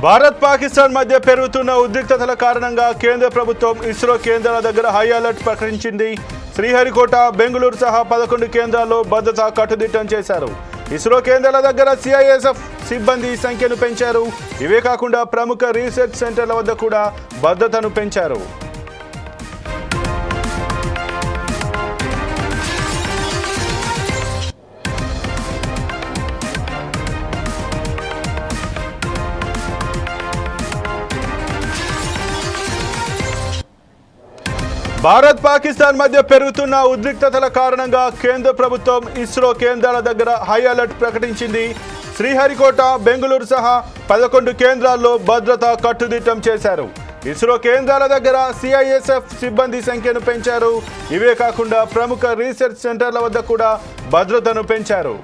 భారత్ పాకిస్తాన్ మధ్య పెరుగుతున్న ఉద్రిక్తతల కారణంగా కేంద్ర ప్రభుత్వం ఇస్రో కేంద్రాల దగ్గర హై అలర్ట్ ప్రకటించింది. శ్రీహరికోట, బెంగళూరు సహా 11 కేంద్రాల్లో భద్రత కట్టుదిట్టం చేశారు. ఇస్రో కేంద్రాల దగ్గర సిఐఎస్ఎఫ్ సిబ్బంది సంఖ్యను పెంచారు. ఇవే కాకుండా ప్రముఖ రీసెర్చ్ సెంటర్ల వద్ద కూడా భద్రతను పెంచారు. భారత్ పాకిస్తాన్ మధ్య పెరుగుతున్న ఉద్రిక్తతల కారణంగా కేంద్ర ప్రభుత్వం ఇస్రో కేంద్రాల దగ్గర హై అలర్ట్ ప్రకటించింది. శ్రీహరికోట, బెంగళూరు సహా 11 కేంద్రాల్లో భద్రత కట్టుదిట్టం చేశారు. ఇస్రో కేంద్రాల దగ్గర సిఐఎస్ఎఫ్ సిబ్బంది సంఖ్యను పెంచారు. ఇవే కాకుండా ప్రముఖ రీసెర్చ్ సెంటర్ల వద్ద కూడా భద్రతను పెంచారు.